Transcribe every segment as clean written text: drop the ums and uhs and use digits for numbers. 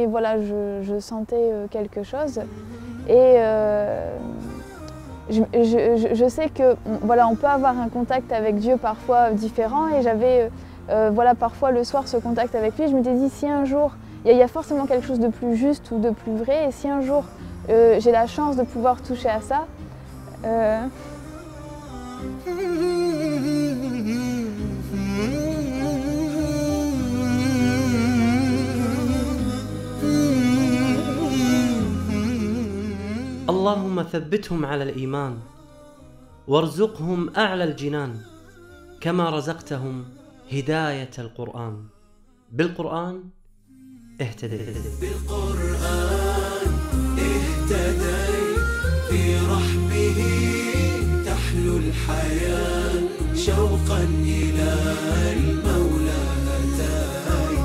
mais voilà, je sentais quelque chose. Et je sais que voilà, on peut avoir un contact avec Dieu parfois différent, et j'avais voilà, parfois le soir ce contact avec lui. Je m'étais dit, si un jour, il y a forcément quelque chose de plus juste ou de plus vrai, et si un jour j'ai la chance de pouvoir toucher à ça, اللهم ثبتهم على الإيمان وارزقهم أعلى الجنان كما رزقتهم هداية القرآن. بالقرآن اهتديت. بالقرآن اهتديت، في رحبه تحلو الحياة، شوقا إلى المولى أتاي،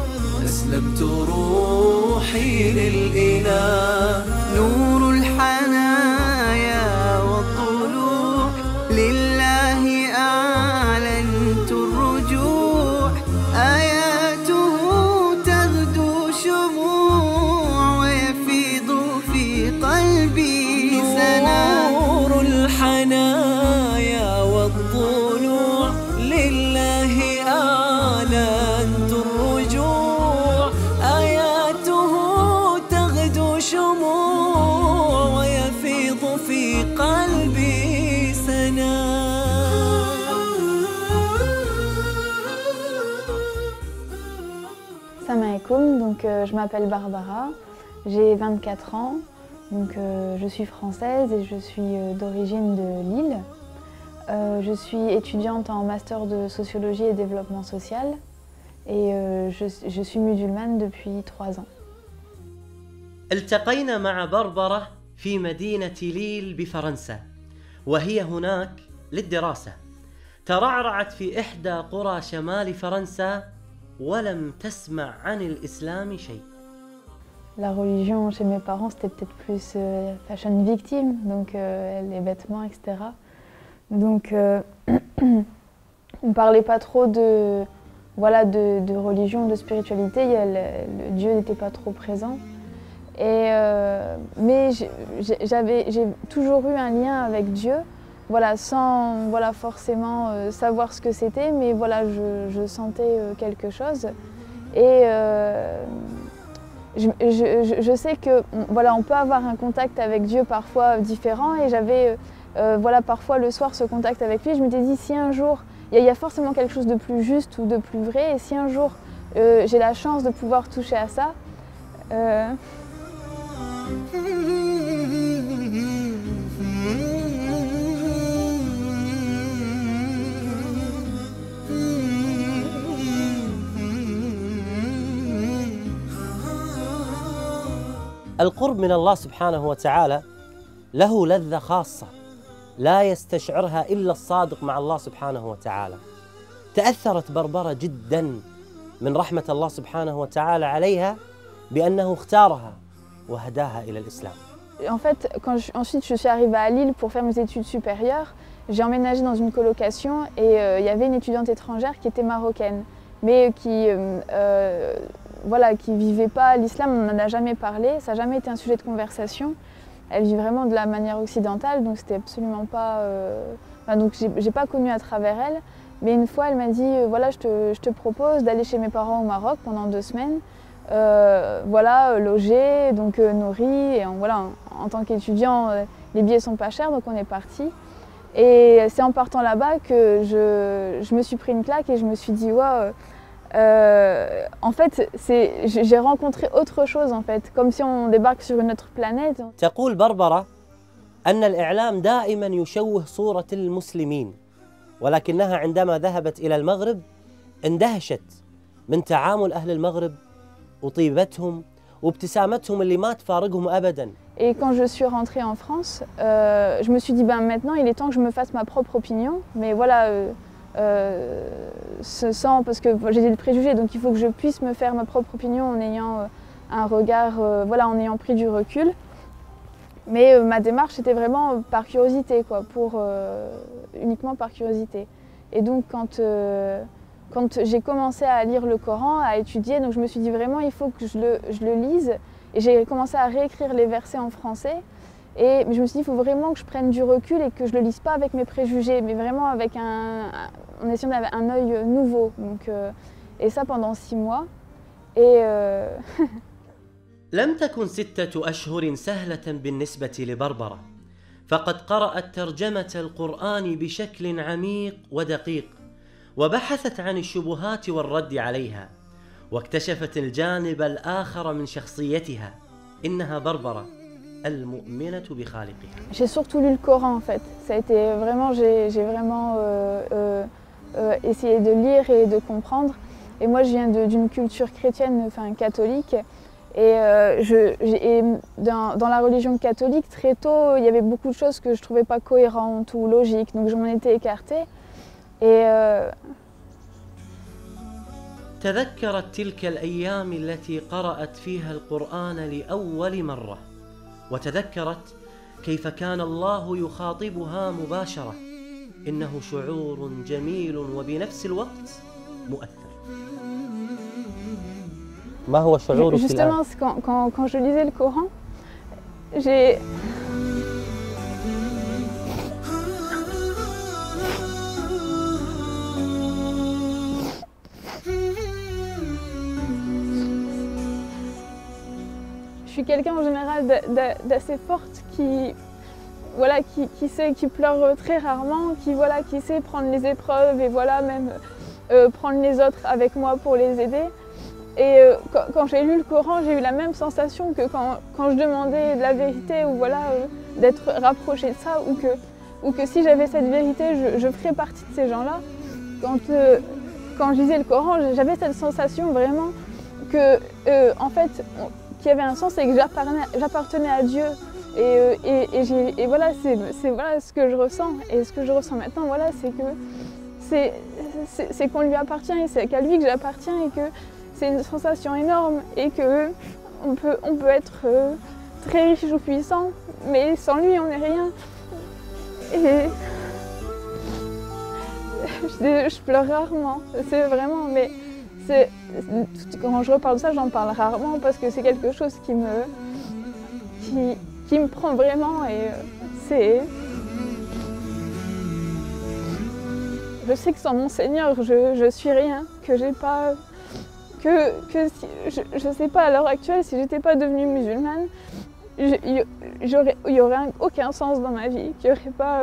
أسلمت روحي للإله. نور الحنايا والطلوع لله أعلنت الرجوع، آياته تغدو شموع ويفيض في قلبي سنا. نور الحنايا والطلوع لله أعلنت الرجوع، آياته تغدو شموع ويفيض في قلبي سنا. Salam alaikum, donc je m'appelle Barbara, j'ai 24 ans, donc je suis française et je suis d'origine de Lille. Je suis étudiante en master de sociologie et développement social, et je suis musulmane depuis 3 ans. التقينا مع بربرة في مدينة ليل بفرنسا، وهي هناك للدراسة. ترعرعت في إحدى قرى شمال فرنسا ولم تسمع عن الإسلام شيء. La religion chez mes parents, c'était peut-être plus fashion victime, donc les vêtements, etc. Donc on ne parlait pas trop de, voilà, de religion, de spiritualité, le Dieu n'était pas trop présent. Et, mais j'ai toujours eu un lien avec Dieu, voilà, sans voilà, forcément savoir ce que c'était, mais voilà, je sentais quelque chose. Et je sais que voilà, on peut avoir un contact avec Dieu parfois différent, et j'avais voilà, parfois le soir ce contact avec lui. Je m'étais dit, si un jour, il y a forcément quelque chose de plus juste ou de plus vrai, et si un jour j'ai la chance de pouvoir toucher à ça, القرب من الله سبحانه وتعالى له لذة خاصة لا يستشعرها إلا الصادق مع الله سبحانه وتعالى. تأثرت بربرة جدا من رحمة الله سبحانه وتعالى عليها بأنه اختارها وهداها إلى الإسلام. En fait, ensuite je suis arrivée à Lille pour faire mes études supérieures, j'ai emménagé dans une colocation, et il y avait une étudiante étrangère qui était marocaine, mais qui voilà, qui vivait pas l'islam, on n'en a jamais parlé, ça n'a jamais été un sujet de conversation. Elle vit vraiment de la manière occidentale, donc c'était absolument pas... donc j'ai pas connu à travers elle, mais une fois elle m'a dit voilà, je te propose d'aller chez mes parents au Maroc pendant 2 semaines, voilà, logé, donc nourri, et voilà, en tant qu'étudiant, les billets sont pas chers, donc on est parti. Et c'est en partant là-bas que je me suis pris une claque, et je me suis dit wow, en fait, j'ai rencontré autre chose, en fait, comme si on débarque sur une autre planète. تقول بربرة أن الإعلام دائما يشوه صورة المسلمين، ولكنها عندما ذهبت إلى المغرب اندهشت من تعامل أهل المغرب وطيبتهم وابتسامتهم اللي ما تفارقهم أبدا. Et quand je suis rentrée en France, je me suis dit maintenant il est temps que je me fasse ma propre opinion, mais voilà, sans, parce que j'ai des préjugés, donc il faut que je puisse me faire ma propre opinion en ayant un regard, voilà, en ayant pris du recul. Mais ma démarche était vraiment par curiosité, quoi, uniquement par curiosité. Et donc quand quand j'ai commencé à lire le Coran, à étudier, donc je me suis dit vraiment il faut que je le lise. Et j'ai commencé à réécrire les versets en français. Et je me suis dit il faut vraiment que je prenne du recul et que je le lise pas avec mes préjugés, mais vraiment avec en essayant d'avoir un œil nouveau. Donc, et ça pendant 6 mois. Et لم تكن 6 أشهر سهلة بالنسبة لبربرة، فقد قرأت ترجمة القرآن بشكل عميق ودقيق، وبحثت عن الشبهات والرد عليها، واكتشفت الجانب الآخر من شخصيتها. إنها بربرة المؤمنة بخالقها. J'ai surtout lu le Coran en fait. Ça a été vraiment, j'ai vraiment essayé de lire et de comprendre. Et moi, je viens d'une culture chrétienne, enfin catholique. Et, dans la religion catholique, très tôt, il y avait beaucoup de choses que je ne trouvais pas cohérentes ou logiques, donc je m'en étais écartée. Et تذكرت تلك الأيام التي قرأت فيها القرآن لأول مرة، وتذكرت كيف كان الله يخاطبها مباشرة. إنه شعور جميل وبنفس الوقت مؤثر. ما هو شعورك justement, quand je lisais le Coran, j'ai... Je suis quelqu'un en général d'assez forte qui pleure très rarement, qui sait prendre les épreuves et même prendre les autres avec moi pour les aider. Et quand j'ai lu le Coran, j'ai eu la même sensation que quand je demandais de la vérité ou d'être rapprochée de ça, ou que si j'avais cette vérité, je ferais partie de ces gens-là. Quand je lisais le Coran, j'avais cette sensation vraiment que, en fait, qu'il y avait un sens et que j'appartenais à Dieu. Et voilà, c'est voilà ce que je ressens. Et ce que je ressens maintenant, voilà, c'est que c'est qu'on lui appartient et c'est qu'à lui que j'appartiens et que c'est une sensation énorme et que on peut être très riche ou puissant, mais sans lui on n'est rien. Et je pleure rarement, c'est vraiment, mais quand je reparle de ça, j'en parle rarement parce que c'est quelque chose qui me prend vraiment et c'est... Je sais que sans mon Seigneur, je suis rien, que j'ai pas... je sais pas à l'heure actuelle, si j'étais pas devenue musulmane, il y aurait aucun sens dans ma vie, qu'il y aurait pas...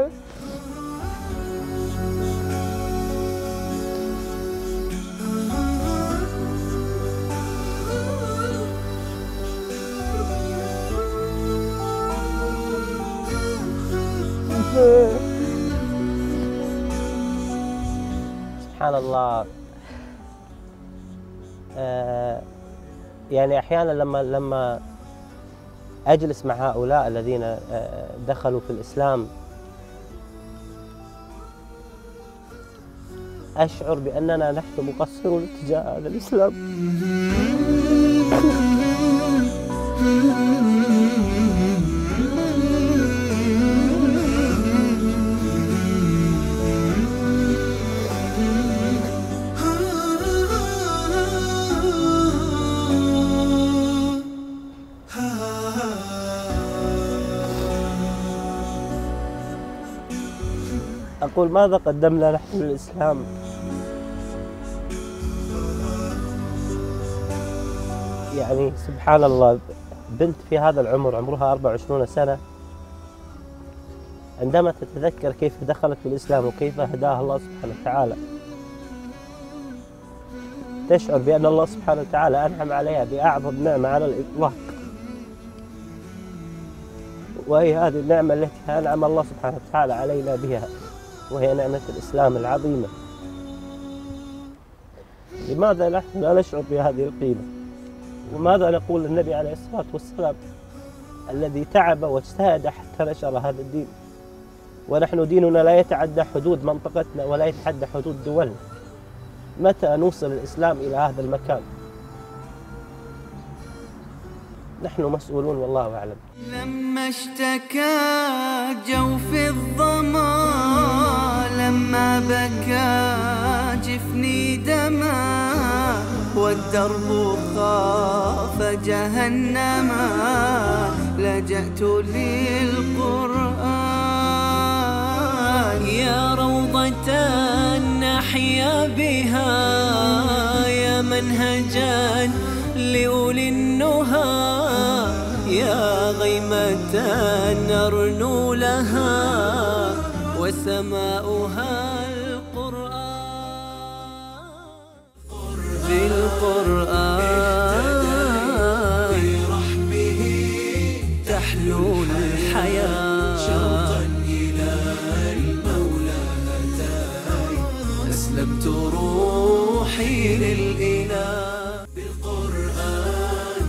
سبحان الله. يعني أحيانا لما أجلس مع هؤلاء الذين دخلوا في الإسلام أشعر بأننا نحن مقصرون تجاه هذا الإسلام. أقول ماذا قدمنا نحن للإسلام؟ يعني سبحان الله، بنت في هذا العمر عمرها 24 سنة عندما تتذكر كيف دخلت في الإسلام وكيف هداها الله سبحانه وتعالى تشعر بأن الله سبحانه وتعالى أنعم عليها بأعظم نعمة على الإطلاق، وهي هذه النعمة التي أنعم الله سبحانه وتعالى علينا بها، وهي نعمة الإسلام العظيمة. لماذا نحن لا نشعر بهذه القيمة؟ وماذا نقول للنبي عليه الصلاة والسلام الذي تعب واجتهد حتى نشر هذا الدين، ونحن ديننا لا يتعدى حدود منطقتنا ولا يتعدى حدود دولنا. متى نوصل الإسلام إلى هذا المكان؟ نحن مسؤولون والله أعلم. لما اشتكى جوف الظما، لما بكى جفني دم، والدرب خاف جهنما لجأت للقرآن يا روضة نحيا بها يا منهجا لأولي النهى يا غيمة نرنو لها وسماؤها القرآن بالقرآن برحمه تحلو الحياة شوقا إلى المولى أتاي أسلمت روحي للإله بالقرآن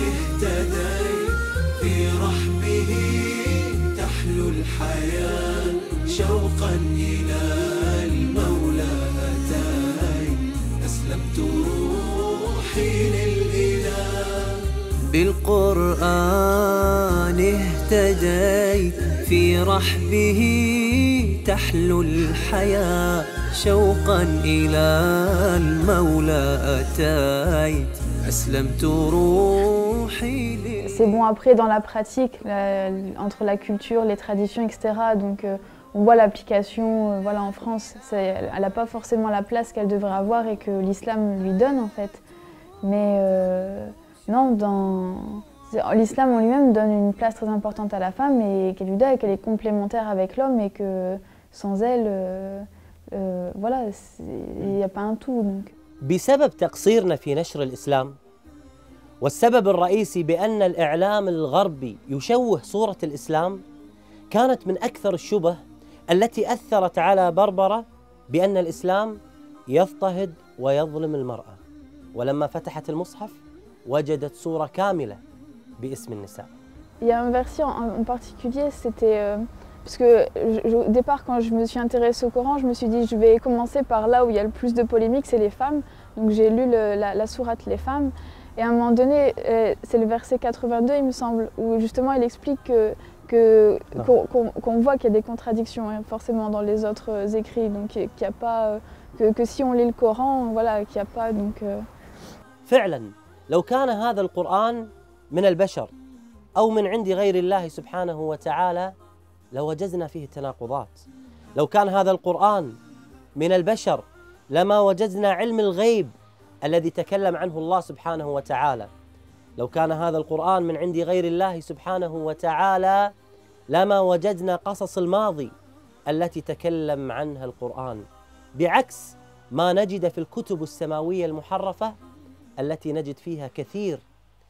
اهتديت في رحمه تحلو الحياة شوقا إلى المولى أتاي أسلمت روحي للإله بالقرآن اهتديت في رحبه تحلو الحياة شوقا إلى المولى أتيت أسلمت روحي للإله. C'est bon, après dans la pratique, entre la culture, les traditions, etc. Donc on voit l'application voilà, en France, elle n'a pas forcément la place qu'elle devrait avoir et que l'islam lui donne en fait. Mais non, l'islam en lui-même donne une place très importante à la femme et qu'elle lui donne et qu'elle est complémentaire avec l'homme et que sans elle, voilà, il n'y a pas un tout. Donc. بسبب تقصيرنا في نشر الإسلام والسبب الرئيسي بأن الإعلام الغربي يشوه صورة الإسلام كانت من أكثر الشبه التي أثرت على بربرة بأن الإسلام يضطهد ويظلم المرأة ولما فتحت المصحف وجدت صورة كاملة باسم النساء. Il y a un verset en particulier, c'était parce que au départ quand je me suis intéressée au Coran, je me suis dit je vais commencer par là où il y a le plus de polémiques, c'est les femmes. Donc j'ai lu la sourate Les femmes et à un moment donné, c'est le verset 82 il me semble, où justement il explique qu'on voit qu'il y a des contradictions hein, forcément dans les autres écrits, donc qu'il n'y a pas que si on lit le Coran, voilà, qu'il n'y a pas donc. فعلا لو كان هذا القرآن من البشر أو من عند غير الله سبحانه وتعالى لوجدنا فيه تناقضات. لو كان هذا القرآن من البشر لما وجدنا علم الغيب الذي تكلم عنه الله سبحانه وتعالى. لو كان هذا القرآن من عند غير الله سبحانه وتعالى لما وجدنا قصص الماضي التي تكلم عنها القرآن، بعكس ما نجد في الكتب السماوية المحرفة التي نجد فيها كثير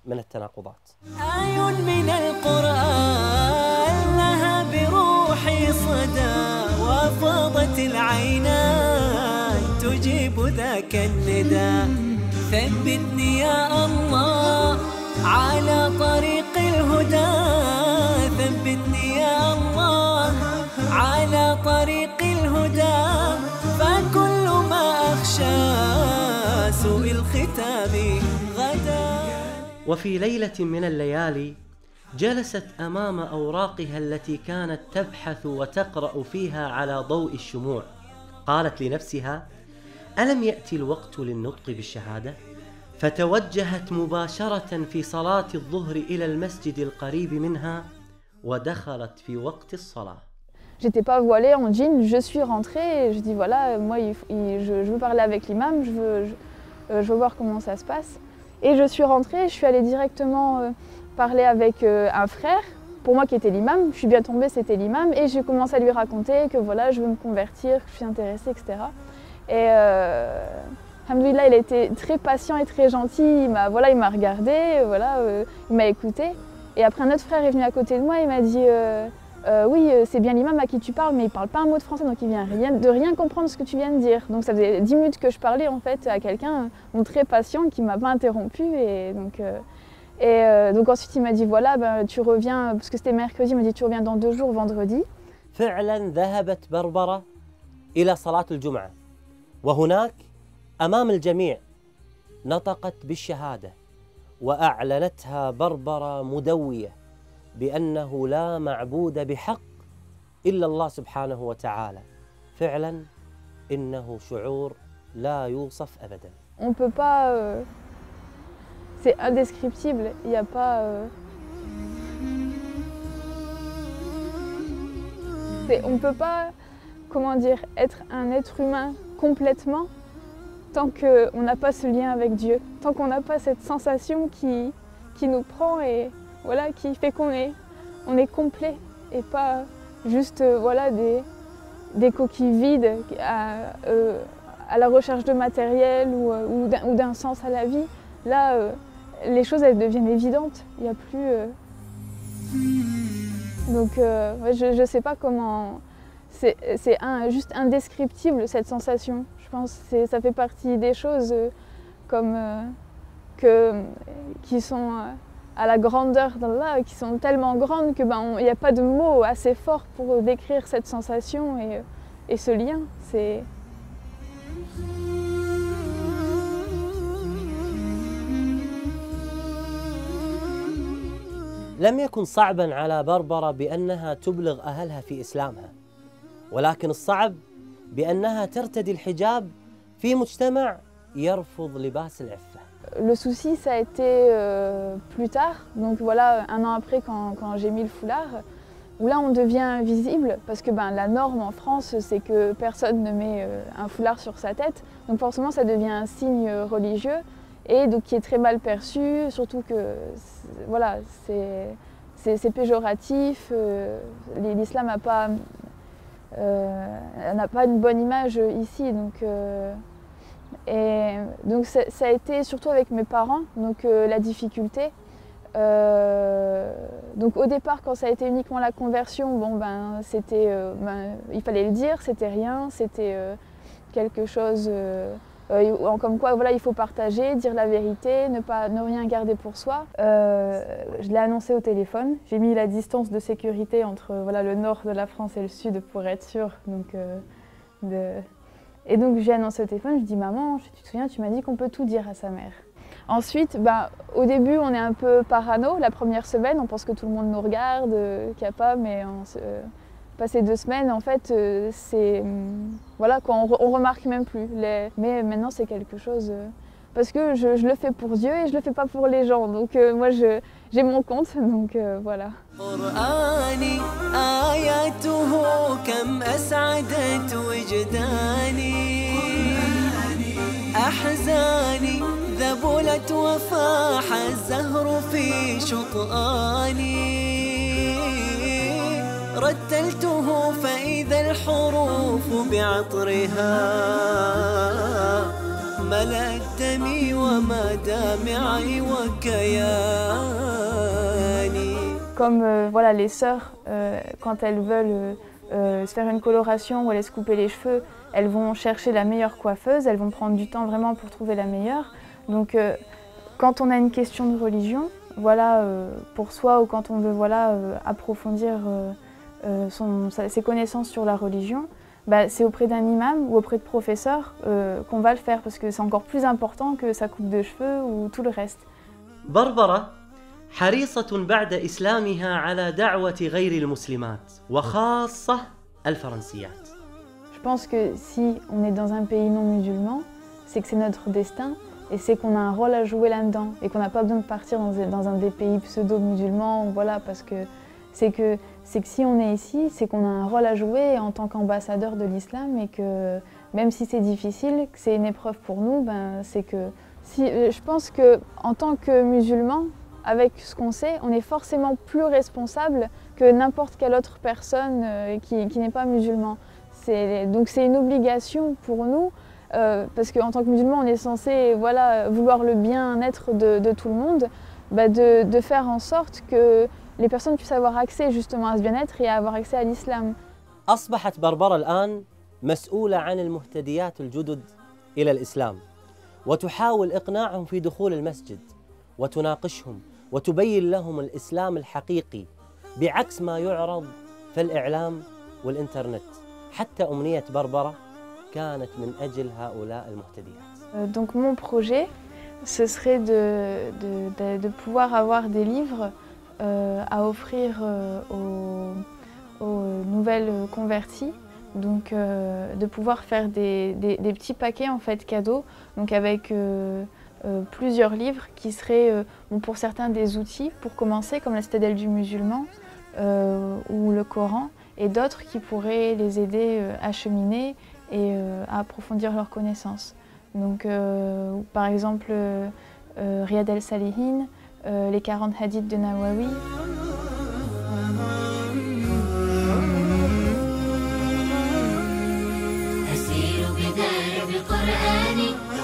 من التناقضات. آي من القرآن لها بروحي صدى وفاضت العينان تجيب ذاك النداء ثبتني يا الله على طريق الهدى ثبتني يا الله على طريق الهدى فكل ما أخشى سوء الختام غدا. وفي ليلة من الليالي جلست أمام أوراقها التي كانت تبحث وتقرأ فيها على ضوء الشموع، قالت لنفسها: ألم يأتي الوقت للنطق بالشهادة؟ فتوجهت مباشرة في صلاة الظهر إلى المسجد القريب منها ودخلت في وقت الصلاة. J'étais pas voilée en jean, je suis rentrée et je dis voilà, moi je veux parler avec l'imam, je veux voir comment ça se passe. Et je suis rentrée, je suis allée directement parler avec un frère, pour moi qui était l'imam, je suis bien tombée, c'était l'imam, et j'ai commencé à lui raconter que voilà, je veux me convertir, que je suis intéressée, etc. Et alhamdoulilah, il a été très patient et très gentil, il m'a regardé, il m'a écouté. Et après un autre frère est venu à côté de moi, il m'a dit oui, c'est bien l'imam à qui tu parles, mais il ne parle pas un mot de français, donc il vient de rien comprendre ce que tu viens de dire. Donc ça faisait 10 minutes que je parlais en fait à quelqu'un très patient qui ne m'a pas interrompu. Et donc ensuite il m'a dit voilà, ben, tu reviens, parce que c'était mercredi, il m'a dit tu reviens dans 2 jours, vendredi. فعلا ذهبت بربرة إلى صلاة الجمعة وهناك أمام الجميع نطقت بالشهادة وأعلنتها بربرة مدوية بأنه لا معبود بحق إلا الله سبحانه وتعالى. فعلا إنه شعور لا يوصف أبدا. on peut pas... c'est indescriptible, il n'y a pas... on ne peut pas, comment dire, être un être humain complètement tant qu'on n'a pas ce lien avec Dieu, tant qu'on n'a pas cette sensation qui nous prend et voilà, qui fait qu'on est complet et pas juste voilà, des coquilles vides à la recherche de matériel ou d'un sens à la vie. Là, les choses elles deviennent évidentes, il n'y a plus... Donc ouais, je ne sais pas comment... C'est juste indescriptible cette sensation. Je pense que ça fait partie des choses qui sont à la grandeur d'Allah, qui sont tellement grandes qu'il n'y a pas de mots assez forts pour décrire cette sensation et ce lien. لم يكن صعباً على بربرة بأنها تبلغ أهلها في إسلامها، ولكن الصعب بأنها ترتدي الحجاب في مجتمع يرفض لباس العفة. Le souci, ça a été plus tard, donc voilà, un an après quand j'ai mis le foulard, où là on devient visible, parce que la norme en France, c'est que personne ne met un foulard sur sa tête, donc forcément ça devient un signe religieux, et donc qui est très mal perçu, surtout que voilà, c'est péjoratif, l'islam n'a pas une bonne image ici, et donc ça a été surtout avec mes parents, donc la difficulté. Donc au départ, quand ça a été uniquement la conversion, c'était, il fallait le dire, c'était rien, c'était quelque chose comme quoi voilà, il faut partager, dire la vérité, ne rien garder pour soi. Je l'ai annoncé au téléphone, j'ai mis la distance de sécurité entre voilà, le nord de la France et le sud pour être sûre. Et donc j'ai annoncé au téléphone, je dis maman, tu te souviens, tu m'as dit qu'on peut tout dire à sa mère. Ensuite, au début on est un peu parano, la première semaine, on pense que tout le monde nous regarde, qu'il n'y a pas, mais passé 2 semaines, en fait, voilà, on remarque même plus. Mais maintenant c'est quelque chose, parce que je le fais pour Dieu et je le fais pas pour les gens, donc moi j'ai mon compte, donc voilà. ذبلت وفاح الزهر في شطآني رتلته فإذا الحروف بعطرها ملأت دمي ومدامعي وكياني. Comme voilà, les sœurs, quand elles veulent se faire une coloration ou aller se couper les cheveux, elles vont chercher la meilleure coiffeuse, elles vont prendre du temps vraiment pour trouver la meilleure. Donc quand on a une question de religion, voilà, pour soi, ou quand on veut voilà, approfondir ses connaissances sur la religion, c'est auprès d'un imam ou auprès de professeurs qu'on va le faire, parce que c'est encore plus important que sa coupe de cheveux ou tout le reste. بربرة حريصة بعد إسلامها على دعوة غير المسلمات وخاصة الفرنسيات. Je pense que si on est dans un pays non musulman, c'est que c'est notre destin et c'est qu'on a un rôle à jouer là-dedans et qu'on n'a pas besoin de partir dans un des pays pseudo-musulmans, voilà, parce que c'est que si on est ici, c'est qu'on a un rôle à jouer en tant qu'ambassadeur de l'islam, et que même si c'est difficile, que c'est une épreuve pour nous, c'est que je pense qu'en tant que musulman, avec ce qu'on sait, on est forcément plus responsable que n'importe quelle autre personne qui n'est pas musulman. Donc c'est une obligation pour nous, parce qu'en tant que musulman, on est censé voilà, vouloir le bien-être de tout le monde, de faire en sorte que les personnes puissent avoir accès justement à ce bien-être et à avoir accès à l'islam. أصبحت بربرة الآن مسؤولة عن المهتديات الجدد إلى الإسلام، وتحاول إقناعهم في دخول المسجد، وتناقشهم وتبين لهم الإسلام الحقيقي بعكس ما يعرض في الإعلام والإنترنت. حتى أمنية بربرة كانت من أجل هؤلاء المهتديات. Donc mon projet, ce serait de pouvoir avoir des livres à offrir aux nouvelles converties, Donc de pouvoir faire des petits paquets en fait cadeaux, donc avec plusieurs livres qui seraient pour certains des outils pour commencer, comme la Citadelle du musulman ou le Coran, et d'autres qui pourraient les aider à cheminer et à approfondir leurs connaissances. Donc par exemple Riyad al-Salihin, les 40 hadiths de Nawawi.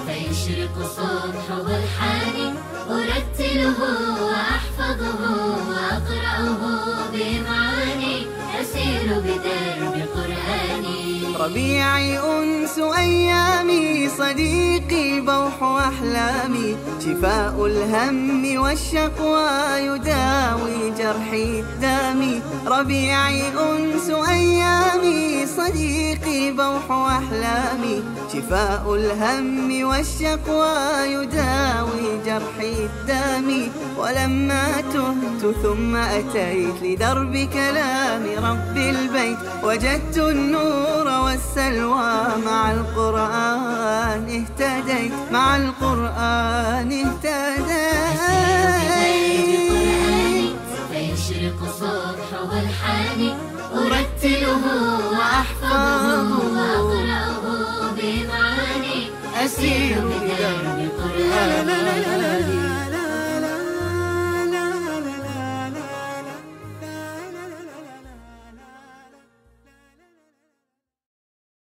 فيشرق صبحه الحاني أرتله وأحفظه وأقرأه بمعاني أسير بدرب قرآني. ربيعي أنس أيامي صديقي بوح أحلامي شفاء الهم والشقوى يداوي جرحي الدامي. ربيعي أنس أيامي صديقي بوح أحلامي شفاء الهم والشقوى يداوي جرحي الدامي. ولما تهت ثم أتيت لدرب كلام رب البيت وجدت النور والسلوى مع القرآن اهتديت مع القرآن اهتديت. فيشرق صبحه الحاني أرتله وأحفظه وأقرأه بمعاني أسير بدرب قرآني.